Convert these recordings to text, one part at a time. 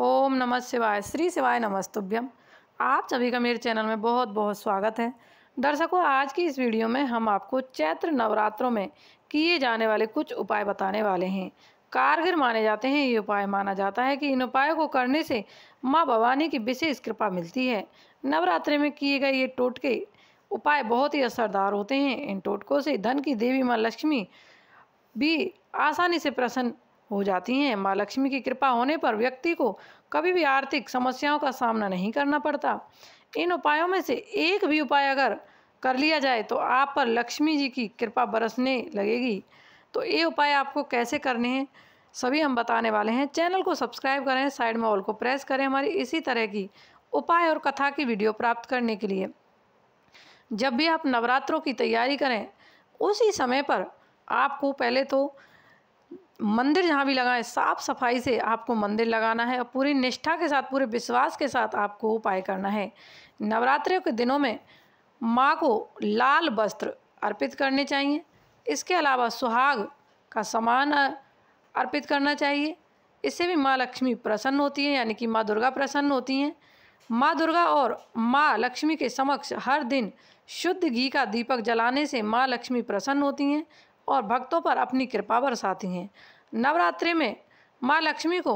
ओम नमः शिवाय। श्री शिवाय नमस्तुभ्यम। आप सभी का मेरे चैनल में बहुत बहुत स्वागत है। दर्शकों, आज की इस वीडियो में हम आपको चैत्र नवरात्रों में किए जाने वाले कुछ उपाय बताने वाले हैं। कारगर माने जाते हैं ये उपाय। माना जाता है कि इन उपायों को करने से माँ भवानी की विशेष कृपा मिलती है। नवरात्रि में किए गए ये टोटके उपाय बहुत ही असरदार होते हैं। इन टोटकों से धन की देवी माँ लक्ष्मी भी आसानी से प्रसन्न हो जाती हैं। माँ लक्ष्मी की कृपा होने पर व्यक्ति को कभी भी आर्थिक समस्याओं का सामना नहीं करना पड़ता। इन उपायों में से एक भी उपाय अगर कर लिया जाए तो आप पर लक्ष्मी जी की कृपा बरसने लगेगी। तो ये उपाय आपको कैसे करने हैं सभी हम बताने वाले हैं। चैनल को सब्सक्राइब करें, साइड में ऑल को प्रेस करें हमारी इसी तरह की उपाय और कथा की वीडियो प्राप्त करने के लिए। जब भी आप नवरात्रों की तैयारी करें उसी समय पर आपको पहले तो मंदिर जहाँ भी लगाएं साफ सफाई से आपको मंदिर लगाना है और पूरी निष्ठा के साथ, पूरे विश्वास के साथ आपको उपाय करना है। नवरात्रियों के दिनों में माँ को लाल वस्त्र अर्पित करने चाहिए। इसके अलावा सुहाग का सामान अर्पित करना चाहिए। इससे भी माँ लक्ष्मी प्रसन्न होती है, यानी कि माँ दुर्गा प्रसन्न होती हैं। माँ दुर्गा और माँ लक्ष्मी के समक्ष हर दिन शुद्ध घी का दीपक जलाने से माँ लक्ष्मी प्रसन्न होती हैं और भक्तों पर अपनी कृपा बरसाती हैं। नवरात्रि में माँ लक्ष्मी को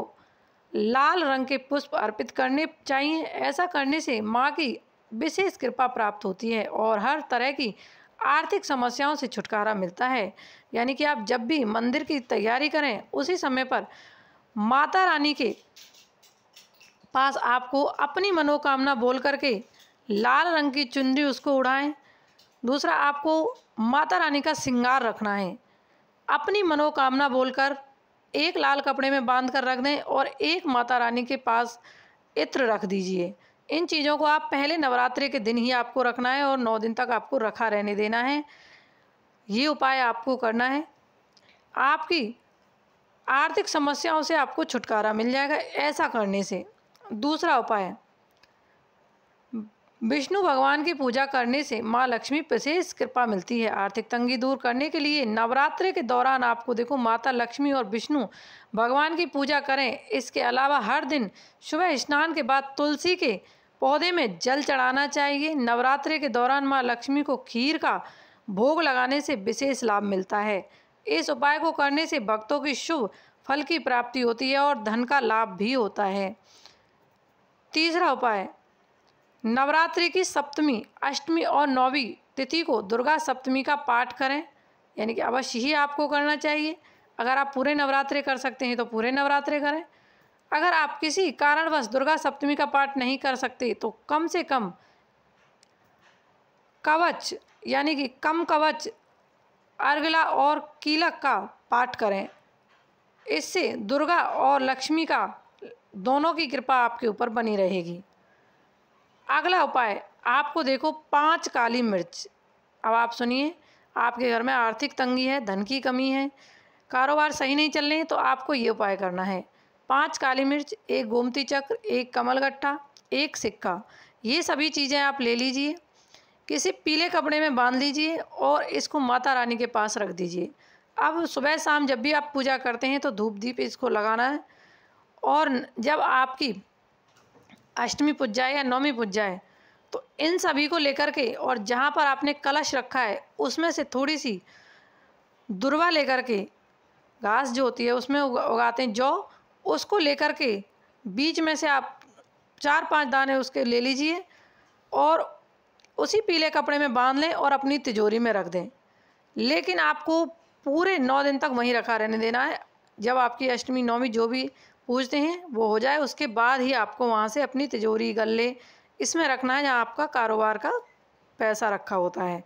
लाल रंग के पुष्प अर्पित करने चाहिए। ऐसा करने से माँ की विशेष कृपा प्राप्त होती है और हर तरह की आर्थिक समस्याओं से छुटकारा मिलता है। यानी कि आप जब भी मंदिर की तैयारी करें उसी समय पर माता रानी के पास आपको अपनी मनोकामना बोल करके लाल रंग की चुनरी उसको उड़ाएं। दूसरा, आपको माता रानी का श्रृंगार रखना है। अपनी मनोकामना बोलकर एक लाल कपड़े में बांध कर रख दें और एक माता रानी के पास इत्र रख दीजिए। इन चीज़ों को आप पहले नवरात्रि के दिन ही आपको रखना है और 9 दिन तक आपको रखा रहने देना है। ये उपाय आपको करना है। आपकी आर्थिक समस्याओं से आपको छुटकारा मिल जाएगा ऐसा करने से। दूसरा उपाय, विष्णु भगवान की पूजा करने से माँ लक्ष्मी विशेष कृपा मिलती है। आर्थिक तंगी दूर करने के लिए नवरात्रि के दौरान आपको देखो माता लक्ष्मी और विष्णु भगवान की पूजा करें। इसके अलावा हर दिन सुबह स्नान के बाद तुलसी के पौधे में जल चढ़ाना चाहिए। नवरात्रि के दौरान माँ लक्ष्मी को खीर का भोग लगाने से विशेष लाभ मिलता है। इस उपाय को करने से भक्तों की शुभ फल की प्राप्ति होती है और धन का लाभ भी होता है। तीसरा उपाय, नवरात्रि की सप्तमी, अष्टमी और नौवीं तिथि को दुर्गा सप्तमी का पाठ करें, यानी कि अवश्य ही आपको करना चाहिए। अगर आप पूरे नवरात्रि कर सकते हैं तो पूरे नवरात्रि करें। अगर आप किसी कारणवश दुर्गा सप्तमी का पाठ नहीं कर सकते तो कम से कम कवच, यानी कि कम कवच, अर्गला और कीलक का पाठ करें। इससे दुर्गा और लक्ष्मी का दोनों की कृपा आपके ऊपर बनी रहेगी। अगला उपाय, आपको देखो 5 काली मिर्च। अब आप सुनिए, आपके घर में आर्थिक तंगी है, धन की कमी है, कारोबार सही नहीं चल रहे हैं तो आपको ये उपाय करना है। 5 काली मिर्च, 1 गोमती चक्र, 1 कमलगट्टा, 1 सिक्का, ये सभी चीज़ें आप ले लीजिए। किसी पीले कपड़े में बांध लीजिए और इसको माता रानी के पास रख दीजिए। अब सुबह शाम जब भी आप पूजा करते हैं तो धूप दीप इसको लगाना है। और जब आपकी अष्टमी पूज जाए या नवमी पूज जाए तो इन सभी को लेकर के और जहाँ पर आपने कलश रखा है उसमें से थोड़ी सी दुर्वा लेकर के, घास जो होती है उसमें उगाते हैं जौ, उसको लेकर के बीच में से आप 4-5 दाने उसके ले लीजिए और उसी पीले कपड़े में बांध लें और अपनी तिजोरी में रख दें। लेकिन आपको पूरे 9 दिन तक वहीं रखा रहने देना है। जब आपकी अष्टमी नवमी जो भी पूजते हैं वो हो जाए उसके बाद ही आपको वहाँ से अपनी तिजोरी, गल्ले इसमें रखना है जहाँ आपका कारोबार का पैसा रखा होता है।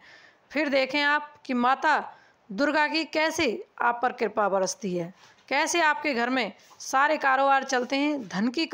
फिर देखें आप कि माता दुर्गा की कैसे आप पर कृपा बरसती है, कैसे आपके घर में सारे कारोबार चलते हैं, धन की